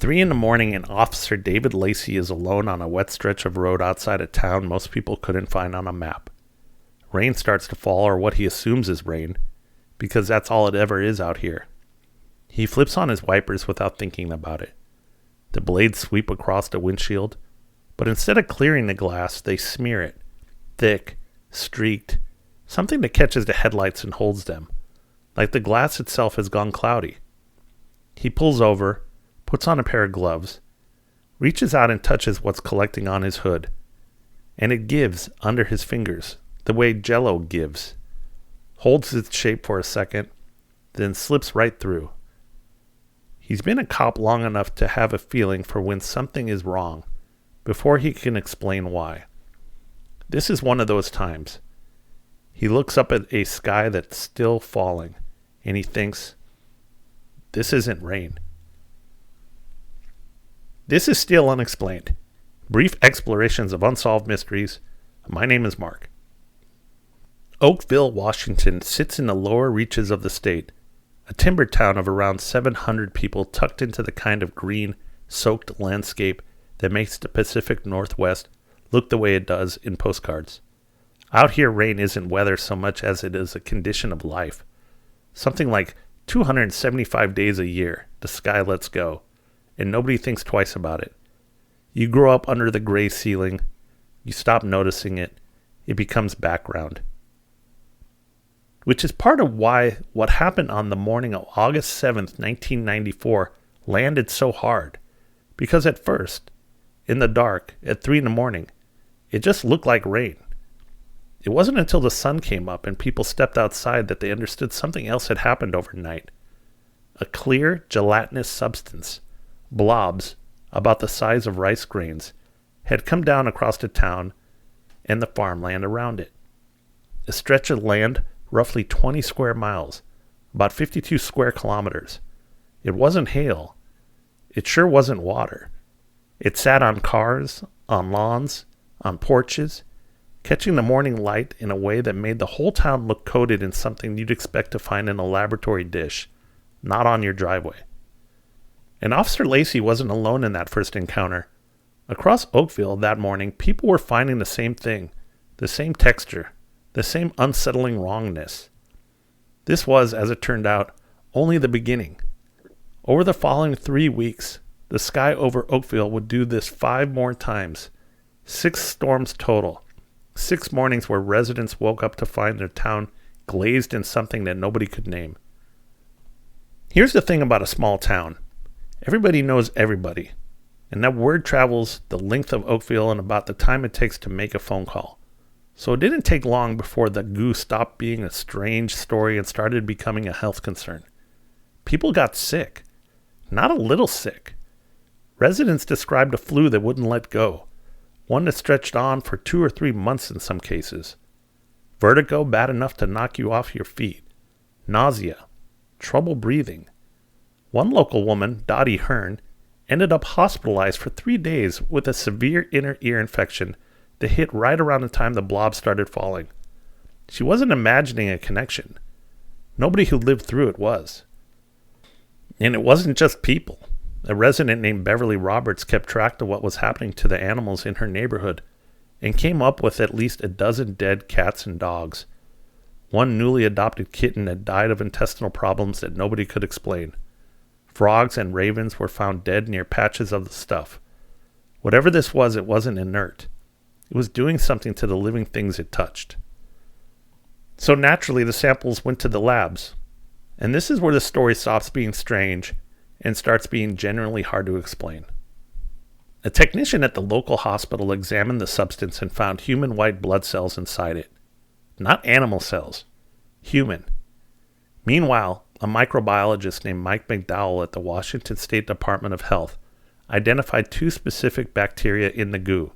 3 in the morning, and Officer David Lacey is alone on a wet stretch of road outside a town most people couldn't find on a map. Rain starts to fall, or what he assumes is rain, because that's all it ever is out here. He flips on his wipers without thinking about it. The blades sweep across the windshield, but instead of clearing the glass, they smear it. Thick, streaked, something that catches the headlights and holds them, like the glass itself has gone cloudy. He pulls over, puts on a pair of gloves, reaches out and touches what's collecting on his hood, and it gives under his fingers, the way Jell-O gives. Holds its shape for a second, then slips right through. He's been a cop long enough to have a feeling for when something is wrong, before he can explain why. This is one of those times. He looks up at a sky that's still falling, and he thinks, this isn't rain. This is Still Unexplained. Brief explorations of unsolved mysteries. My name is Mark. Oakville, Washington sits in the lower reaches of the state, a timber town of around 700 people tucked into the kind of green, soaked landscape that makes the Pacific Northwest look the way it does in postcards. Out here, rain isn't weather so much as it is a condition of life. Something like 275 days a year, the sky lets go, and nobody thinks twice about it. You grow up under the gray ceiling, you stop noticing it, it becomes background. Which is part of why what happened on the morning of August 7th, 1994 landed so hard. Because at first, in the dark, at 3 in the morning, it just looked like rain. It wasn't until the sun came up and people stepped outside that they understood something else had happened overnight. A clear, gelatinous substance, blobs, about the size of rice grains, had come down across the town and the farmland around it. A stretch of land roughly 20 square miles, about 52 square kilometers. It wasn't hail. It sure wasn't water. It sat on cars, on lawns, on porches, catching the morning light in a way that made the whole town look coated in something you'd expect to find in a laboratory dish, not on your driveway. And Officer Lacey wasn't alone in that first encounter. Across Oakville that morning, people were finding the same thing, the same texture, the same unsettling wrongness. This was, as it turned out, only the beginning. Over the following 3 weeks, the sky over Oakville would do this 5 more times. 6 storms total. 6 mornings where residents woke up to find their town glazed in something that nobody could name. Here's the thing about a small town. Everybody knows everybody, and that word travels the length of Oakville in about the time it takes to make a phone call. So it didn't take long before the goo stopped being a strange story and started becoming a health concern. People got sick. Not a little sick. Residents described a flu that wouldn't let go, one that stretched on for 2 or 3 months in some cases. Vertigo bad enough to knock you off your feet. Nausea. Trouble breathing. One local woman, Dottie Hearn, ended up hospitalized for 3 days with a severe inner ear infection that hit right around the time the blob started falling. She wasn't imagining a connection. Nobody who lived through it was. And it wasn't just people. A resident named Beverly Roberts kept track of what was happening to the animals in her neighborhood and came up with at least a dozen dead cats and dogs. One newly adopted kitten that died of intestinal problems that nobody could explain. Frogs and ravens were found dead near patches of the stuff. Whatever this was, it wasn't inert. It was doing something to the living things it touched. So naturally, the samples went to the labs. And this is where the story stops being strange and starts being genuinely hard to explain. A technician at the local hospital examined the substance and found human white blood cells inside it. Not animal cells. Human. Meanwhile, a microbiologist named Mike McDowell at the Washington State Department of Health identified 2 specific bacteria in the goo.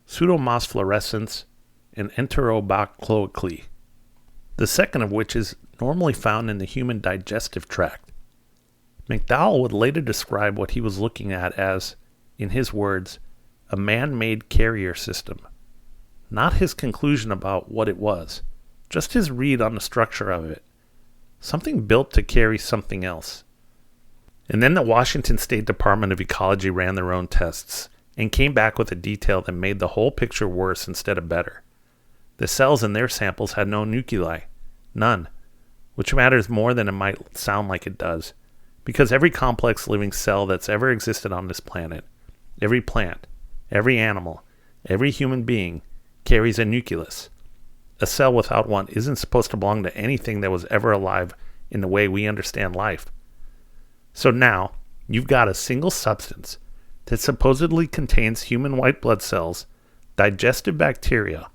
Pseudomonas fluorescens and Enterobacter, the second of which is normally found in the human digestive tract. McDowell would later describe what he was looking at as, in his words, a man-made carrier system. Not his conclusion about what it was, just his read on the structure of it. Something built to carry something else. And then the Washington State Department of Ecology ran their own tests and came back with a detail that made the whole picture worse instead of better. The cells in their samples had no nuclei. None. Which matters more than it might sound like it does. Because every complex living cell that's ever existed on this planet, every plant, every animal, every human being, carries a nucleus. A cell without one isn't supposed to belong to anything that was ever alive in the way we understand life. So now, you've got a single substance that supposedly contains human white blood cells, digestive bacteria,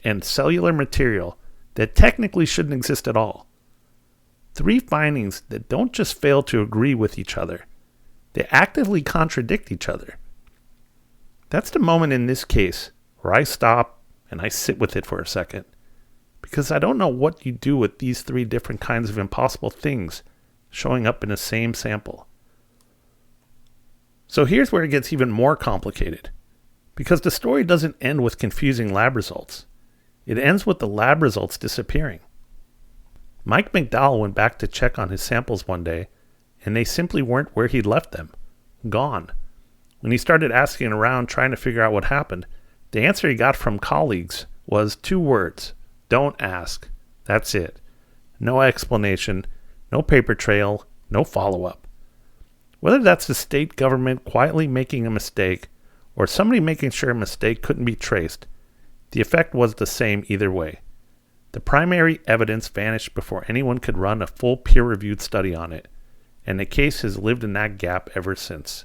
and cellular material that technically shouldn't exist at all. 3 findings that don't just fail to agree with each other, they actively contradict each other. That's the moment in this case where I stop and I sit with it for a second, because I don't know what you do with these 3 different kinds of impossible things showing up in the same sample. So here's where it gets even more complicated, because the story doesn't end with confusing lab results. It ends with the lab results disappearing. Mike McDowell went back to check on his samples one day, and they simply weren't where he'd left them. Gone. When he started asking around trying to figure out what happened, the answer he got from colleagues was 2 words. Don't ask. That's it. No explanation, no paper trail, no follow-up. Whether that's the state government quietly making a mistake or somebody making sure a mistake couldn't be traced, the effect was the same either way. The primary evidence vanished before anyone could run a full peer-reviewed study on it, and the case has lived in that gap ever since.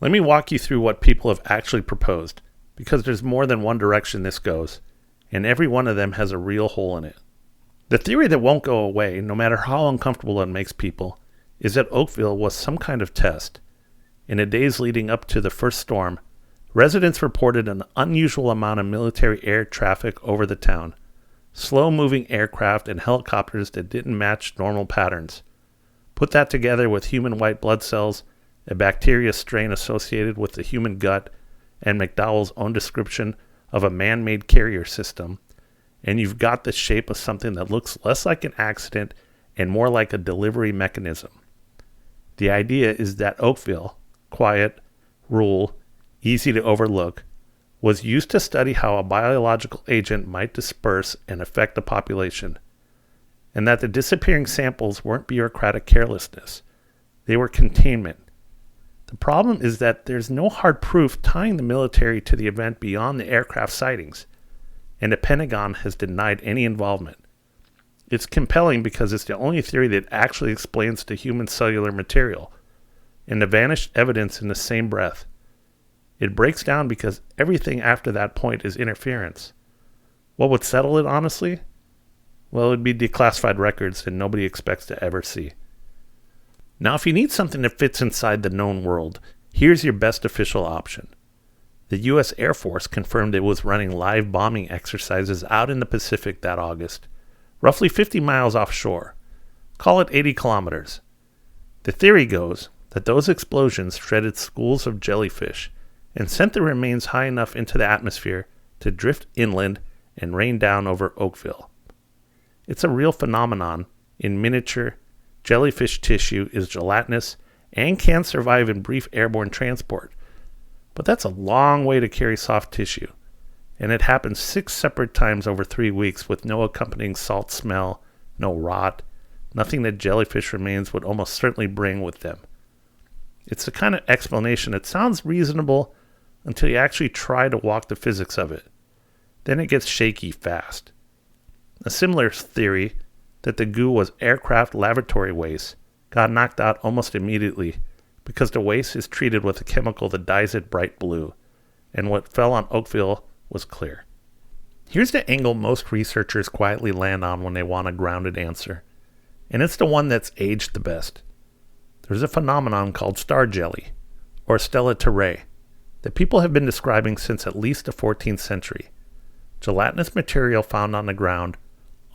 Let me walk you through what people have actually proposed, because there's more than one direction this goes, and every one of them has a real hole in it. The theory that won't go away, no matter how uncomfortable it makes people, is that Oakville was some kind of test. In the days leading up to the first storm, residents reported an unusual amount of military air traffic over the town. Slow-moving aircraft and helicopters that didn't match normal patterns. Put that together with human white blood cells, a bacteria strain associated with the human gut, and McDowell's own description of a man-made carrier system, and you've got the shape of something that looks less like an accident and more like a delivery mechanism. The idea is that Oakville, quiet, rural, easy to overlook, was used to study how a biological agent might disperse and affect the population, and that the disappearing samples weren't bureaucratic carelessness. They were containment. The problem is that there's no hard proof tying the military to the event beyond the aircraft sightings, and the Pentagon has denied any involvement. It's compelling because it's the only theory that actually explains the human cellular material, and the vanished evidence in the same breath. It breaks down because everything after that point is interference. What would settle it, honestly? Well, it would be declassified records that nobody expects to ever see. Now, if you need something that fits inside the known world, here's your best official option. The U.S. Air Force confirmed it was running live bombing exercises out in the Pacific that August, roughly 50 miles offshore. Call it 80 kilometers. The theory goes that those explosions shredded schools of jellyfish and sent the remains high enough into the atmosphere to drift inland and rain down over Oakville. It's a real phenomenon. In miniature, jellyfish tissue is gelatinous and can survive in brief airborne transport. But that's a long way to carry soft tissue, and it happens 6 separate times over 3 weeks with no accompanying salt smell, no rot, nothing that jellyfish remains would almost certainly bring with them. It's the kind of explanation that sounds reasonable until you actually try to walk the physics of it. Then it gets shaky fast. A similar theory that the goo was aircraft lavatory waste got knocked out almost immediately because the waste is treated with a chemical that dyes it bright blue, and what fell on Oakville was clear. Here's the angle most researchers quietly land on when they want a grounded answer, and it's the one that's aged the best. There's a phenomenon called star jelly, or stella terrae, that people have been describing since at least the 14th century. Gelatinous material found on the ground,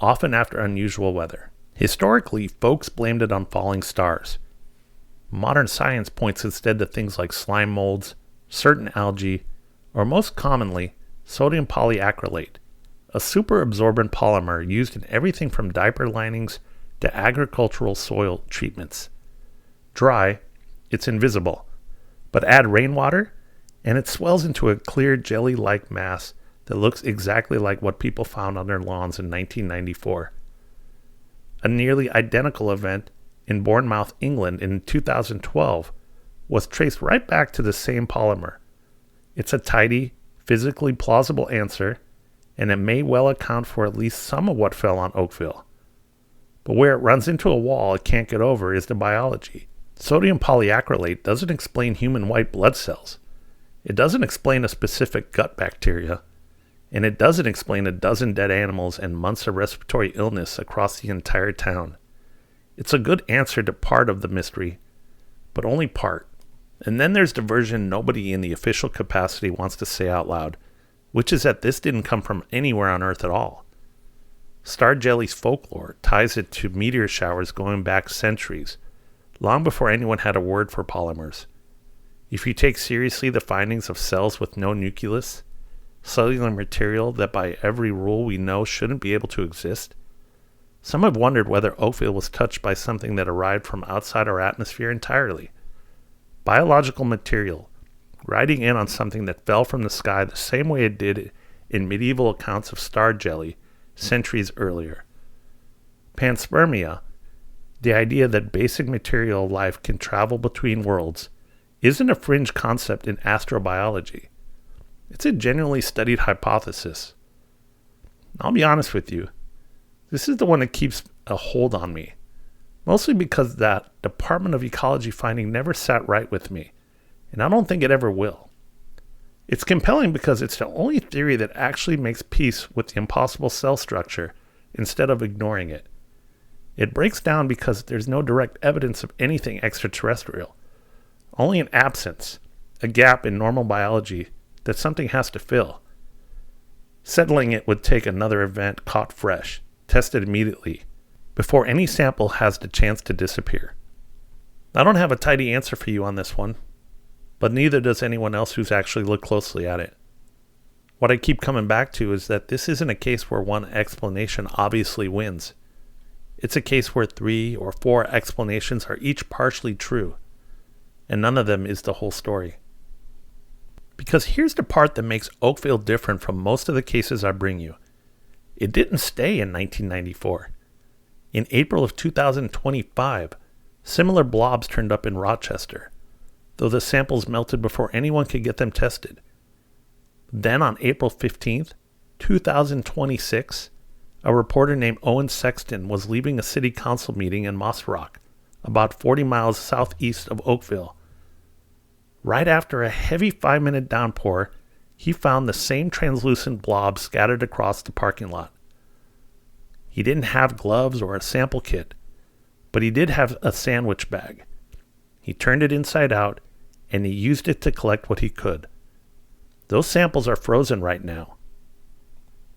often after unusual weather. Historically, folks blamed it on falling stars. Modern science points instead to things like slime molds, certain algae, or most commonly, sodium polyacrylate, a superabsorbent polymer used in everything from diaper linings to agricultural soil treatments. Dry, it's invisible. But add rainwater, and it swells into a clear jelly-like mass that looks exactly like what people found on their lawns in 1994. A nearly identical event in Bournemouth, England in 2012 was traced right back to the same polymer. It's a tidy, physically plausible answer, and it may well account for at least some of what fell on Oakville. But where it runs into a wall it can't get over is the biology. Sodium polyacrylate doesn't explain human white blood cells. It doesn't explain a specific gut bacteria. And it doesn't explain a dozen dead animals and months of respiratory illness across the entire town. It's a good answer to part of the mystery, but only part. And then there's the version nobody in the official capacity wants to say out loud, which is that this didn't come from anywhere on Earth at all. Star jelly's folklore ties it to meteor showers going back centuries, long before anyone had a word for polymers. If you take seriously the findings of cells with no nucleus, cellular material that by every rule we know shouldn't be able to exist, some have wondered whether Oakville was touched by something that arrived from outside our atmosphere entirely. Biological material, riding in on something that fell from the sky the same way it did in medieval accounts of star jelly centuries earlier. Panspermia, the idea that basic material life can travel between worlds, isn't a fringe concept in astrobiology. It's a genuinely studied hypothesis. I'll be honest with you, this is the one that keeps a hold on me, mostly because that Department of Ecology finding never sat right with me, and I don't think it ever will. It's compelling because it's the only theory that actually makes peace with the impossible cell structure instead of ignoring it. It breaks down because there's no direct evidence of anything extraterrestrial, only an absence, a gap in normal biology that something has to fill. Settling it would take another event caught fresh, tested immediately, before any sample has the chance to disappear. I don't have a tidy answer for you on this one, but neither does anyone else who's actually looked closely at it. What I keep coming back to is that this isn't a case where one explanation obviously wins. It's a case where 3 or 4 explanations are each partially true, and none of them is the whole story. Because here's the part that makes Oakville different from most of the cases I bring you. It didn't stay in 1994. In April of 2025, similar blobs turned up in Rochester, though the samples melted before anyone could get them tested. Then on April 15th, 2026, a reporter named Owen Sexton was leaving a city council meeting in Moss Rock, about 40 miles southeast of Oakville. Right after a heavy 5-minute downpour, he found the same translucent blob scattered across the parking lot. He didn't have gloves or a sample kit, but he did have a sandwich bag. He turned it inside out, and he used it to collect what he could. Those samples are frozen right now.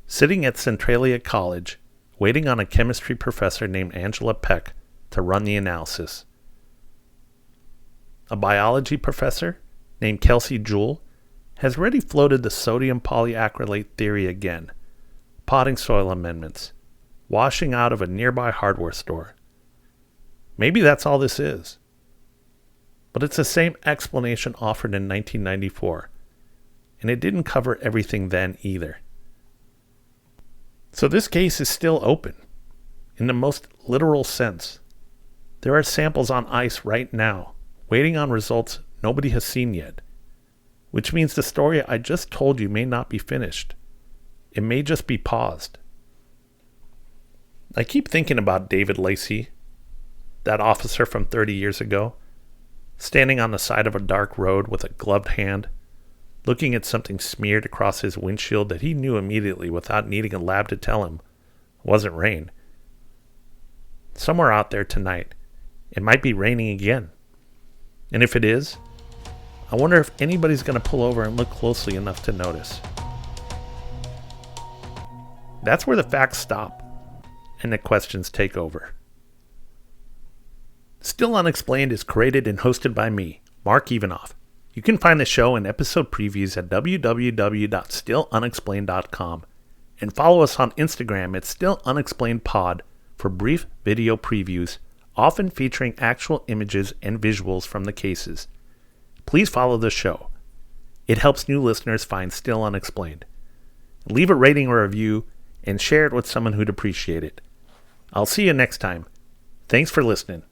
Sitting at Centralia College, waiting on a chemistry professor named Angela Peck to run the analysis. A biology professor named Kelsey Jewell has already floated the sodium polyacrylate theory again, potting soil amendments, washing out of a nearby hardware store. Maybe that's all this is. But it's the same explanation offered in 1994, and it didn't cover everything then either. So this case is still open, in the most literal sense. There are samples on ice right now, waiting on results nobody has seen yet, which means the story I just told you may not be finished. It may just be paused. I keep thinking about David Lacey, that officer from 30 years ago, standing on the side of a dark road with a gloved hand, looking at something smeared across his windshield that he knew immediately without needing a lab to tell him wasn't rain. Somewhere out there tonight, it might be raining again. And if it is, I wonder if anybody's going to pull over and look closely enough to notice. That's where the facts stop and the questions take over. Still Unexplained is created and hosted by me, Mark Evanoff. You can find the show and episode previews at www.stillunexplained.com and follow us on Instagram at StillUnexplainedPod for brief video previews often featuring actual images and visuals from the cases. Please follow the show. It helps new listeners find Still Unexplained. Leave a rating or review and share it with someone who'd appreciate it. I'll see you next time. Thanks for listening.